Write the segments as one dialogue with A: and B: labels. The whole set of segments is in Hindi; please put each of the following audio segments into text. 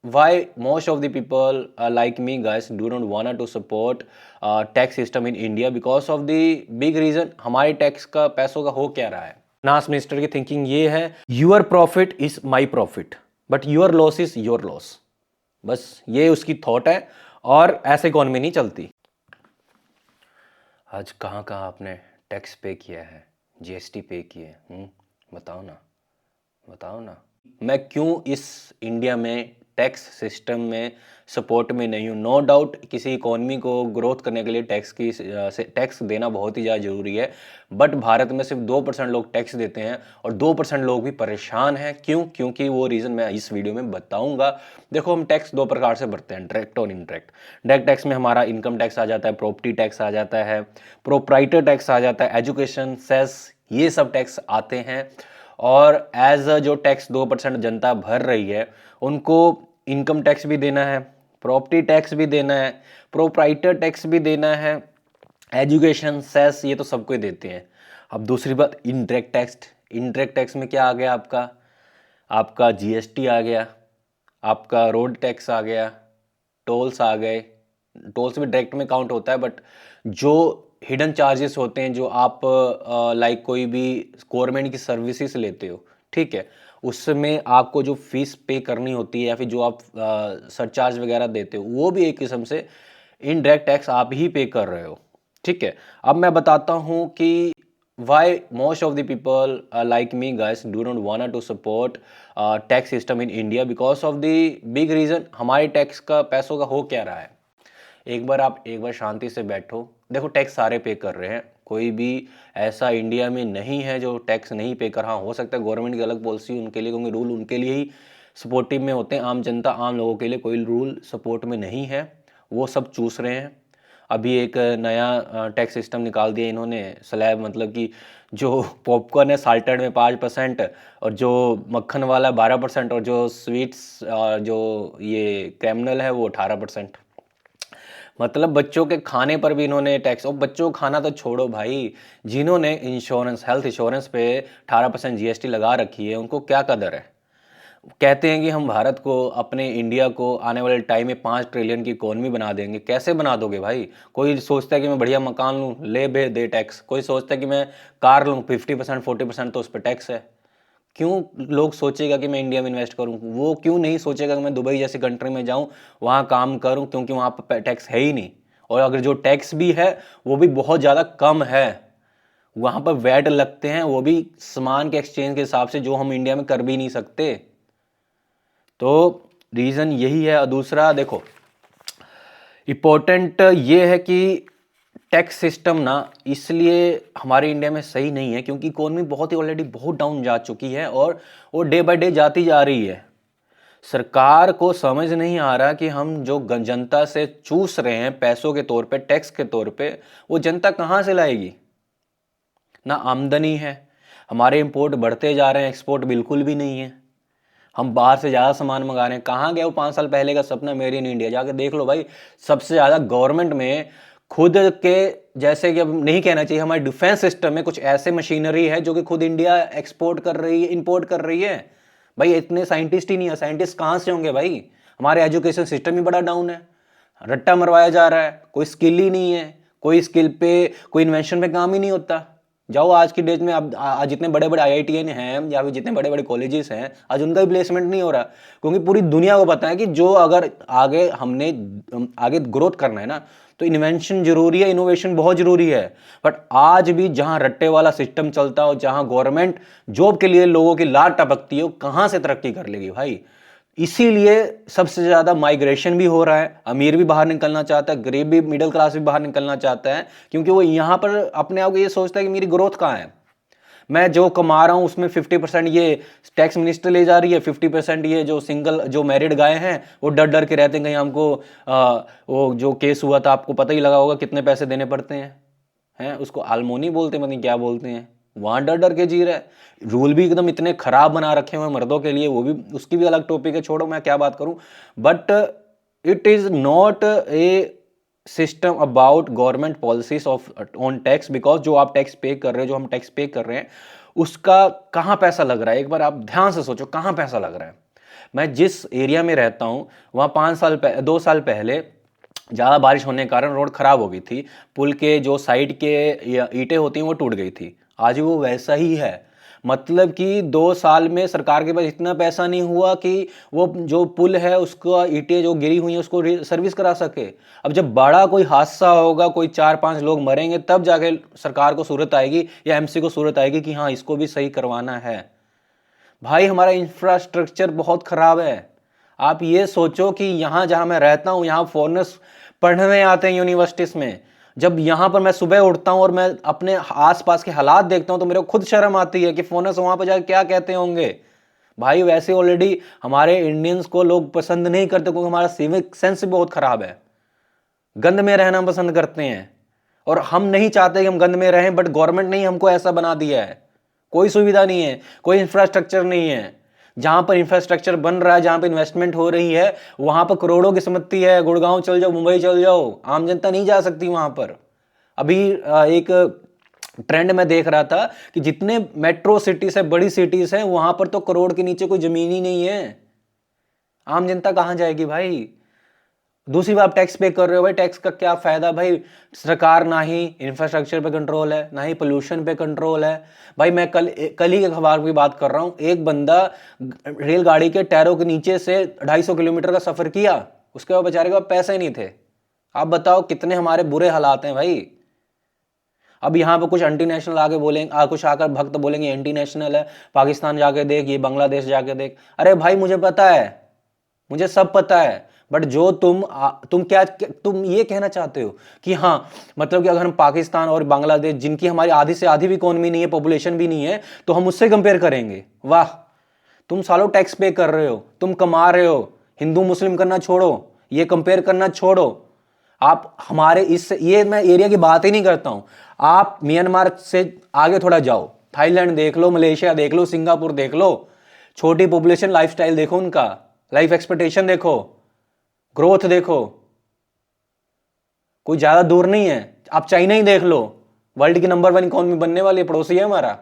A: why most of the people like me guys do not want to support tax system in India because of the big reason हमारे टैक्स का पैसों का हो क्या रहा है। फाइनेंस मिनिस्टर की थिंकिंग ये है, your profit is my profit but your loss is your loss. बस ये उसकी थॉट है और ऐसे इकोनॉमी नहीं चलती। आज कहाँ कहाँ आपने टैक्स पे किया है, जीएसटी पे किए, बताओ ना, बताओ ना। मैं क्यों इस इंडिया में टैक्स सिस्टम में सपोर्ट में नहीं हूँ। नो डाउट किसी इकोनॉमी को ग्रोथ करने के लिए टैक्स देना बहुत ही ज़्यादा ज़रूरी है, बट भारत में सिर्फ 2% लोग टैक्स देते हैं और 2% लोग भी परेशान हैं। क्यों? क्योंकि वो रीज़न मैं इस वीडियो में बताऊंगा। देखो, हम टैक्स दो प्रकार से भरते हैं, डायरेक्ट और इनडायरेक्ट। डायरेक्ट टैक्स में हमारा इनकम टैक्स आ जाता है, प्रॉपर्टी टैक्स आ जाता है, प्रोप्राइटर टैक्स आ जाता है, एजुकेशन सेस, ये सब टैक्स आते हैं। और एज जो टैक्स 2% जनता भर रही है उनको इनकम टैक्स भी देना है, प्रॉपर्टी टैक्स भी देना है, प्रोप्राइटर टैक्स भी देना है, एजुकेशन सेस, ये तो सबको देते हैं। अब दूसरी बात, इनडायरेक्ट टैक्स। इनडायरेक्ट टैक्स में क्या आ गया, आपका जीएसटी आ गया, आपका रोड टैक्स आ गया, टोल्स आ गए। टोल्स भी डायरेक्ट में काउंट होता है, बट जो हिडन चार्जेस होते हैं जो आप लाइक कोई भी गवर्नमेंट की सर्विसेज लेते हो, ठीक है, उसमें आपको जो फीस पे करनी होती है या फिर जो आप सरचार्ज वगैरह देते हो, वो भी एक किस्म से इनडायरेक्ट टैक्स आप ही पे कर रहे हो, ठीक है। अब मैं बताता हूँ कि why most of the people like me guys do not want to support tax system in India because of the big reason हमारे टैक्स का पैसों का हो क्या रहा है। एक बार शांति से बैठो, देखो टैक्स सारे पे कर रहे हैं, कोई भी ऐसा इंडिया में नहीं है जो टैक्स नहीं पे कर। हाँ, हो सकता है गवर्नमेंट की अलग पॉलिसी उनके लिए, क्योंकि रूल उनके लिए ही सपोर्टिव में होते हैं। आम जनता, आम लोगों के लिए कोई रूल सपोर्ट में नहीं है, वो सब चूस रहे हैं। अभी एक नया टैक्स सिस्टम निकाल दिया इन्होंने, स्लैब, मतलब कि जो पॉपकॉर्न है साल्टेड में 5% और जो मक्खन वाला 12% और जो स्वीट्स जो ये कैमनल है वो 18%। मतलब बच्चों के खाने पर भी इन्होंने टैक्स। और बच्चों को खाना तो छोड़ो भाई, जिन्होंने इंश्योरेंस, हेल्थ इंश्योरेंस पे 18% जीएसटी लगा रखी है, उनको क्या कदर है। कहते हैं कि हम भारत को, अपने इंडिया को आने वाले टाइम में 5 ट्रिलियन की इकोनॉमी बना देंगे। कैसे बना दोगे भाई? कोई सोचता है कि मैं बढ़िया मकान लूँ, ले बे दे टैक्स। कोई सोचता है कि मैं कार लूँ, 50% 40% तो उस पर टैक्स है। क्यों लोग सोचेगा कि मैं इंडिया में इन्वेस्ट करूं? वो क्यों नहीं सोचेगा कि मैं दुबई जैसी कंट्री में जाऊं, वहां काम करूं, क्योंकि वहां पर टैक्स है ही नहीं। और अगर जो टैक्स भी है वो भी बहुत ज़्यादा कम है। वहां पर वैट लगते हैं, वो भी सामान के एक्सचेंज के हिसाब से, जो हम इंडिया में कर भी नहीं सकते। तो रीज़न यही है। दूसरा देखो, इम्पोर्टेंट ये है कि टैक्स सिस्टम ना इसलिए हमारे इंडिया में सही नहीं है क्योंकि इकोनॉमी बहुत ही ऑलरेडी बहुत डाउन जा चुकी है और वो डे बाय डे जाती जा रही है। सरकार को समझ नहीं आ रहा कि हम जो जनता से चूस रहे हैं पैसों के तौर पे, टैक्स के तौर पे, वो जनता कहाँ से लाएगी। ना आमदनी है, हमारे इंपोर्ट बढ़ते जा रहे हैं, एक्सपोर्ट बिल्कुल भी नहीं है। हम बाहर से ज़्यादा सामान मंगा रहे हैं। कहाँ गया वो 5 साल पहले का सपना, मेड इन इंडिया? जाके देख लो भाई। सबसे ज़्यादा गवर्नमेंट में खुद के, जैसे कि अब नहीं कहना चाहिए, हमारे डिफेंस सिस्टम में कुछ ऐसे मशीनरी है जो कि खुद इंडिया एक्सपोर्ट कर रही है, इंपोर्ट कर रही है। भाई इतने साइंटिस्ट ही नहीं है, साइंटिस्ट कहाँ से होंगे भाई? हमारे एजुकेशन सिस्टम ही बड़ा डाउन है, रट्टा मरवाया जा रहा है, कोई स्किल ही नहीं है, कोई स्किल पे, कोई इन्वेंशन पे काम ही नहीं होता। जाओ आज की डेट में, अब आज जितने बड़े बड़े आईआईटीएन हैं या फिर जितने बड़े बड़े कॉलेजेस हैं, आज उनका भी प्लेसमेंट नहीं हो रहा, क्योंकि पूरी दुनिया को पता है कि जो अगर आगे ग्रोथ करना है ना, तो इन्वेंशन जरूरी है, इनोवेशन बहुत जरूरी है। बट आज भी जहां रट्टे वाला सिस्टम चलता हो, जहां गवर्नमेंट जॉब के लिए लोगों की लाट टपकती हो, कहां से तरक्की कर लेगी भाई? इसीलिए सबसे ज्यादा माइग्रेशन भी हो रहा है। अमीर भी बाहर निकलना चाहता है, गरीब भी, मिडिल क्लास भी बाहर निकलना चाहता है, क्योंकि वो यहां पर अपने आप को ये सोचता है कि मेरी ग्रोथ कहाँ है। मैं जो कमा रहा हूं उसमें 50% ये टैक्स मिनिस्टर ले जा रही है, 50% ये जो सिंगल, जो मैरिड गाय हैं, वो डर डर के रहते हैं कहीं हमको वो जो केस हुआ था, आपको पता ही लगा होगा कितने पैसे देने पड़ते हैं उसको आलमोनी बोलते हैं, पता नहीं क्या बोलते हैं, वहां डर डर के जी रहा है। रूल भी एकदम इतने खराब बना रखे हुए मर्दों के लिए, वो भी, उसकी भी अलग टॉपिक है, छोड़ो मैं क्या बात करूं। But it is not a system about government policies of on tax, because जो आप टैक्स पे कर रहे हो, जो हम टैक्स पे कर रहे हैं, उसका कहां पैसा लग रहा है। एक बार आप ध्यान से सोचो, कहां पैसा लग रहा है। मैं जिस एरिया में रहता हूँ वहाँ 2 साल पहले ज़्यादा बारिश होने के कारण रोड ख़राब हो गई थी। पुल के जो साइड के ईंटें होती हैं वो टूट गई थी। आज भी वो वैसा ही है। मतलब कि 2 साल में सरकार के पास इतना पैसा नहीं हुआ कि वो जो पुल है उसका ईंटें जो गिरी हुई हैं उसको सर्विस करा सके। अब जब बड़ा कोई हादसा होगा, कोई 4-5 लोग मरेंगे, तब जाके सरकार को सूरत आएगी या एमसी को सूरत आएगी कि हाँ इसको भी सही करवाना है। भाई हमारा इंफ्रास्ट्रक्चर बहुत ख़राब है। आप ये सोचो कि यहाँ जहाँ मैं रहता हूँ यहाँ फॉरेनर्स पढ़ने आते हैं यूनिवर्सिटीज़ में। जब यहाँ पर मैं सुबह उठता हूँ और मैं अपने आसपास के हालात देखता हूँ तो मेरे को खुद शर्म आती है कि फॉरेनर्स वहाँ पर जाकर क्या कहते होंगे। भाई वैसे ऑलरेडी हमारे इंडियंस को लोग पसंद नहीं करते क्योंकि हमारा सिविक सेंस भी बहुत ख़राब है। गंद में रहना पसंद करते हैं और हम नहीं चाहते कि हम गंद में रहें, बट गवर्नमेंट ने ही हमको ऐसा बना दिया है। कोई सुविधा नहीं है, कोई इंफ्रास्ट्रक्चर नहीं है। जहां पर इंफ्रास्ट्रक्चर बन रहा है, जहां पर इन्वेस्टमेंट हो रही है, वहां पर करोड़ों की संपत्ति है। गुड़गांव चल जाओ, मुंबई चल जाओ, आम जनता नहीं जा सकती वहां पर। अभी एक ट्रेंड में देख रहा था कि जितने मेट्रो सिटीज है, बड़ी सिटीज हैं, वहां पर तो करोड़ के नीचे कोई जमीन ही नहीं है। आम जनता कहां जाएगी भाई। दूसरी बात, टैक्स पे कर रहे हो भाई, टैक्स का क्या फायदा भाई। सरकार ना ही इंफ्रास्ट्रक्चर पे कंट्रोल है, ना ही पोल्यूशन पे कंट्रोल है। भाई मैं कल ही के अखबार की बात कर रहा हूँ। एक बंदा रेलगाड़ी के टायरों के नीचे से 250 किलोमीटर का सफर किया, उसके बाद बेचारे के पास पैसे नहीं थे। आप बताओ कितने हमारे बुरे हालात हैं भाई। अब यहाँ पे कुछ एंटी नेशनल आके बोलेंगे, कुछ आकर भक्त बोलेंगे एंटी नेशनल है, पाकिस्तान जाके देख, ये बांग्लादेश जाके देख। अरे भाई मुझे पता है, मुझे सब पता है, बट जो तुम ये कहना चाहते हो कि हाँ मतलब कि अगर हम पाकिस्तान और बांग्लादेश, जिनकी हमारी आधी से आधी भी इकोनॉमी नहीं है, पॉपुलेशन भी नहीं है, तो हम उससे कंपेयर करेंगे। वाह, तुम सालों टैक्स पे कर रहे हो, तुम कमा रहे हो, हिंदू मुस्लिम करना छोड़ो, ये कंपेयर करना छोड़ो। आप हमारे ये मैं एरिया की बात ही नहीं करता हूं। आप म्यांमार से आगे थोड़ा जाओ, थाईलैंड देख लो, मलेशिया देख लो, सिंगापुर देख लो। छोटी पॉपुलेशन, लाइफस्टाइल देखो उनका, लाइफ एक्सपेक्टेशन देखो, ग्रोथ देखो, कोई ज्यादा दूर नहीं है। आप चाइना ही देख लो, वर्ल्ड की नंबर 1 इकोनॉमी बनने वाली पड़ोसी है हमारा,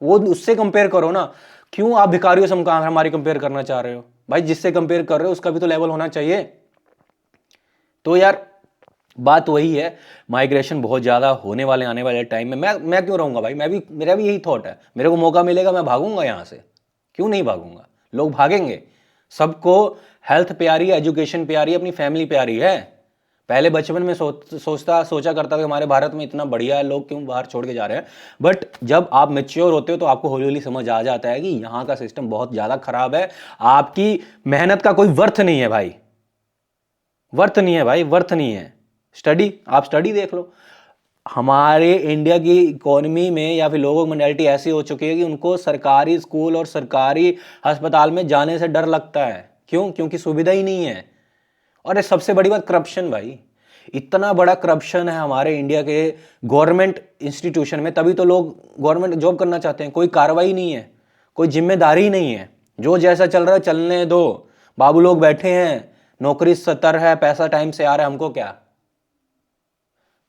A: वो उससे कंपेयर करो ना। क्यों आप भिखारियों से हमारी कंपेयर करना चाह रहे हो भाई। जिससे कंपेयर कर रहे हो उसका भी तो लेवल होना चाहिए। तो यार बात वही है, माइग्रेशन बहुत ज्यादा होने वाले आने वाले टाइम में। मैं क्यों रहूंगा भाई, मेरा भी यही थॉट है। मेरे को मौका मिलेगा मैं भागूंगा यहां से, क्यों नहीं भागूंगा। लोग भागेंगे, सबको हेल्थ प्यारी है, एजुकेशन प्यारी है, अपनी फैमिली प्यारी है। पहले बचपन में सोचा करता था कि हमारे भारत में इतना बढ़िया है, लोग क्यों बाहर छोड़ के जा रहे हैं। बट जब आप मेच्योर होते हो तो आपको हौली हौली समझ आ जाता है कि यहाँ का सिस्टम बहुत ज़्यादा खराब है। आपकी मेहनत का कोई वर्थ नहीं है भाई, वर्थ नहीं है भाई, वर्थ नहीं है। आप स्टडी देख लो। हमारे इंडिया की इकोनॉमी में या फिर लोगों की मेंटालिटी ऐसी हो चुकी है कि उनको सरकारी स्कूल और सरकारी अस्पताल में जाने से डर लगता है। क्यों? क्योंकि सुविधा ही नहीं है। और सबसे बड़ी बात, करप्शन भाई। इतना बड़ा करप्शन है हमारे इंडिया के गवर्नमेंट इंस्टीट्यूशन में, तभी तो लोग गवर्नमेंट जॉब करना चाहते हैं। कोई कार्रवाई नहीं है, कोई जिम्मेदारी नहीं है, जो जैसा चल रहा है चलने दो। बाबू लोग बैठे हैं, नौकरी सतर है, पैसा टाइम से आ रहा है, हमको क्या।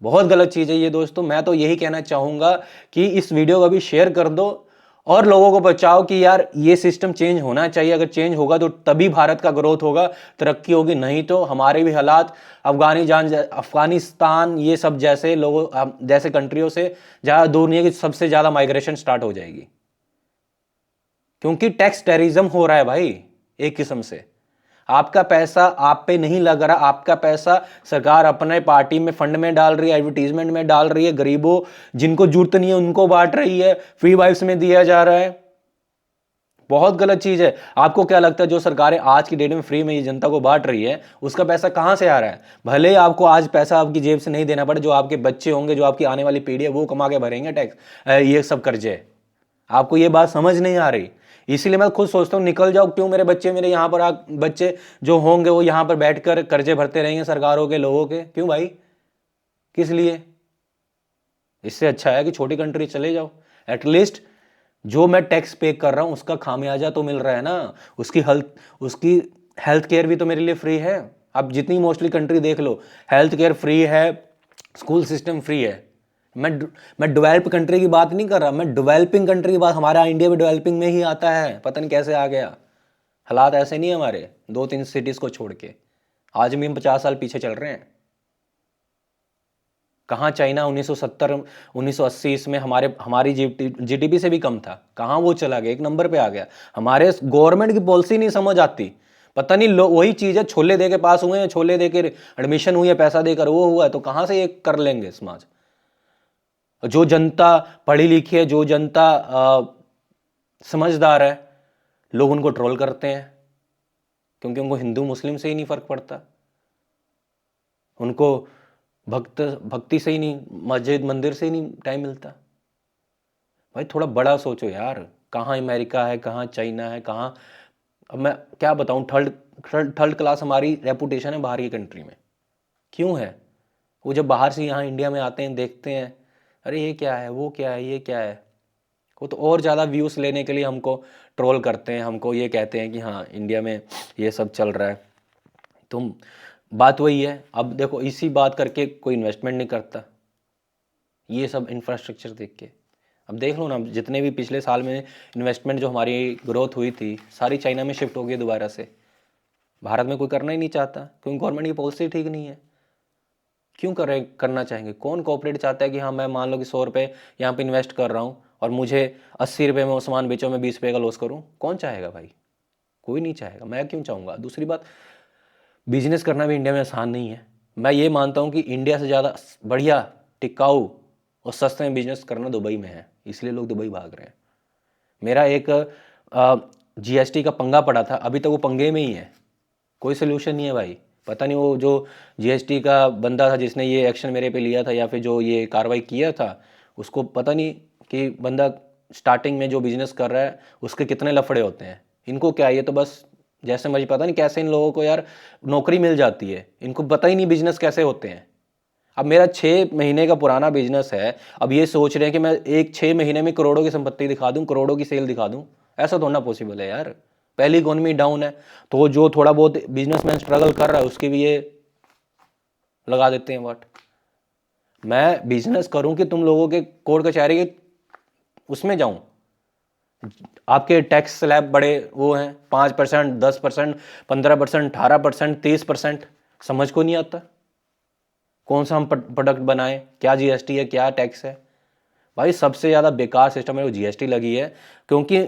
A: बहुत गलत चीज़ है ये दोस्तों। मैं तो यही कहना चाहूँगा कि इस वीडियो को भी शेयर कर दो और लोगों को बचाओ कि यार ये सिस्टम चेंज होना चाहिए। अगर चेंज होगा तो तभी भारत का ग्रोथ होगा, तरक्की होगी, नहीं तो हमारे भी हालात अफगानिस्तान ये सब जैसे लोगों जैसे कंट्रियों से ज़्यादा दूर नहीं है कि सबसे ज़्यादा माइग्रेशन स्टार्ट हो जाएगी। क्योंकि टैक्स टेररिज्म हो रहा है भाई, एक किस्म से। आपका पैसा आप पे नहीं लग रहा, आपका पैसा सरकार अपने पार्टी में फंड में डाल रही है, एडवर्टीजमेंट में डाल रही है, गरीबों जिनको जरूरत नहीं है उनको बांट रही है, फ्री वाइफ्स में दिया जा रहा है। बहुत गलत चीज है। आपको क्या लगता है जो सरकारें आज की डेट में फ्री में ये जनता को बांट रही है, उसका पैसा कहां से आ रहा है? भले आपको आज पैसा आपकी जेब से नहीं देना पड़े, जो आपके बच्चे होंगे, जो आपकी आने वाली पीढ़ी है, वो कमा के भरेंगे टैक्स, ये सब कर्जे। आपको ये बात समझ नहीं आ रही। इसीलिए मैं खुद सोचता हूँ निकल जाओ, क्यों मेरे बच्चे मेरे यहाँ पर बच्चे जो होंगे वो यहाँ पर बैठकर कर्जे भरते रहेंगे सरकारों के, लोगों के। क्यों भाई, किस लिए? इससे अच्छा है कि छोटी कंट्री चले जाओ। एटलीस्ट जो मैं टैक्स पे कर रहा हूँ उसका खामियाजा तो मिल रहा है ना। उसकी हेल्थ केयर भी तो मेरे लिए फ्री है। अब जितनी मोस्टली कंट्री देख लो, हेल्थ केयर फ्री है, स्कूल सिस्टम फ्री है। मैं डेवलप कंट्री की बात नहीं कर रहा, मैं डेवलपिंग कंट्री की बात। हमारा इंडिया भी डेवलपिंग में ही आता है, पता नहीं कैसे आ गया। हालात ऐसे नहीं है हमारे 2-3 सिटीज़ को छोड़ के, आज भी हम 50 साल पीछे चल रहे हैं। कहाँ चाइना 1970 1980 इसमें हमारी जीडीपी से भी कम था, कहाँ वो चला गया, 1 नंबर पे आ गया। हमारे गवर्नमेंट की पॉलिसी नहीं समझ आती, पता नहीं वही चीज़ है, छोले दे के पास हुए हैं, छोले दे के एडमिशन हुई है, पैसा देकर वो हुआ है, तो कहाँ से ये कर लेंगे समाज। जो जनता पढ़ी लिखी है, जो जनता समझदार है, लोग उनको ट्रोल करते हैं क्योंकि उनको हिंदू मुस्लिम से ही नहीं फर्क पड़ता, उनको भक्ति से ही नहीं, मस्जिद मंदिर से ही नहीं टाइम मिलता। भाई थोड़ा बड़ा सोचो यार, कहाँ अमेरिका है, कहाँ चाइना है, कहाँ, अब मैं क्या बताऊँ, थर्ड क्लास हमारी रेपुटेशन है बाहर की कंट्री में। क्यों है? वो जब बाहर से यहाँ इंडिया में आते हैं, देखते हैं, अरे ये क्या है, वो क्या है, ये क्या है, वो तो और ज़्यादा व्यूज़ लेने के लिए हमको ट्रोल करते हैं, हमको ये कहते हैं कि हाँ इंडिया में ये सब चल रहा है। तुम बात वही है, अब देखो इसी बात करके कोई इन्वेस्टमेंट नहीं करता, ये सब इंफ्रास्ट्रक्चर देख के। अब देख लो ना, जितने भी पिछले साल में इन्वेस्टमेंट जो हमारी ग्रोथ हुई थी, सारी चाइना में शिफ्ट हो गई दोबारा से। भारत में कोई करना ही नहीं चाहता क्योंकि गवर्नमेंट की पॉलिसी ठीक नहीं है। क्यों करना चाहेंगे? कौन कोऑपरेट चाहता है कि हाँ मैं मान लो कि 100 रुपये यहाँ पे इन्वेस्ट कर रहा हूँ और मुझे 80 रुपये में वो सामान बेचो, मैं 20 रुपये का लॉस करूँ? कौन चाहेगा भाई? कोई नहीं चाहेगा, मैं क्यों चाहूँगा। दूसरी बात, बिजनेस करना भी इंडिया में आसान नहीं है। मैं ये मानता हूँ कि इंडिया से ज़्यादा बढ़िया, टिकाऊ और सस्ते में बिजनेस करना दुबई में है, इसलिए लोग दुबई भाग रहे हैं। मेरा एक जीएसटी का पंगा पड़ा था, अभी तक वो पंगे में ही है, कोई सोल्यूशन नहीं है भाई। पता नहीं वो जो जीएसटी का बंदा था जिसने ये एक्शन मेरे पे लिया था या फिर जो ये कार्रवाई किया था, उसको पता नहीं कि बंदा स्टार्टिंग में जो बिजनेस कर रहा है उसके कितने लफड़े होते हैं। इनको क्या, ये तो बस जैसे मुझे पता नहीं कैसे इन लोगों को यार नौकरी मिल जाती है, इनको पता ही नहीं बिजनेस कैसे होते हैं। अब मेरा 6 महीने का पुराना बिजनेस है, अब ये सोच रहे हैं कि मैं 6 महीने में करोड़ों की संपत्ति दिखा दूं, करोड़ों की सेल दिखा दूं। ऐसा तो ना पॉसिबल है यार, पहली इकोनॉमी डाउन है, तो जो थोड़ा बहुत बिजनेसमैन स्ट्रगल कर रहा है उसके भी ये लगा देते हैं वाट। मैं बिजनेस करूं कि तुम लोगों के कोर्ट कचहरी के उसमें जाऊं? आपके टैक्स स्लैब बड़े वो हैं, 5%, 10%, 15%, 18%, 30%, समझ को नहीं आता कौन सा हम प्रोडक्ट बनाएं, क्या जीएसटी है, क्या टैक्स है। भाई सबसे ज़्यादा बेकार सिस्टम है वो जीएसटी लगी है, क्योंकि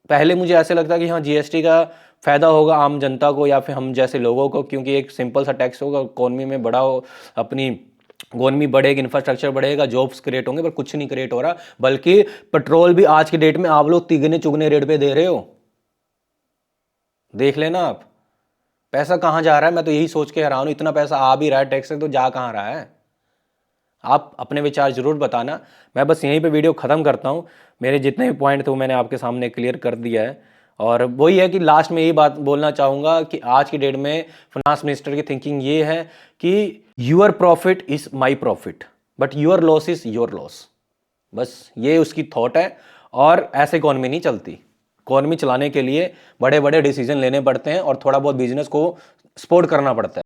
A: पहले मुझे ऐसे लगता कि हाँ जीएसटी का फ़ायदा होगा आम जनता को या फिर हम जैसे लोगों को, क्योंकि एक सिंपल सा टैक्स होगा, इकोनॉमी में बड़ा हो, अपनी इकोनॉमी बढ़ेगी, इंफ्रास्ट्रक्चर बढ़ेगा, जॉब्स क्रिएट होंगे, पर कुछ नहीं क्रिएट हो रहा। बल्कि पेट्रोल भी आज की डेट में आप लोग तिगने चुगने रेट पे दे रहे हो, देख लेना आप पैसा कहाँ जा रहा है। मैं तो यही सोच के हैरान हूँ, इतना पैसा आ भी रहा है टैक्स से तो जा कहाँ रहा है। आप अपने विचार जरूर बताना। मैं बस यहीं पे वीडियो ख़त्म करता हूँ, मेरे जितने भी पॉइंट थे वो मैंने आपके सामने क्लियर कर दिया है। और वही है कि लास्ट में यही बात बोलना चाहूँगा कि आज की डेट में फाइनेंस मिनिस्टर की थिंकिंग ये है कि your profit is my profit but your loss is your loss. बस ये उसकी थॉट है, और ऐसे इकॉनमी नहीं चलती। इकॉनमी चलाने के लिए बड़े बड़े डिसीजन लेने पड़ते हैं और थोड़ा बहुत बिजनेस को सपोर्ट करना पड़ता है।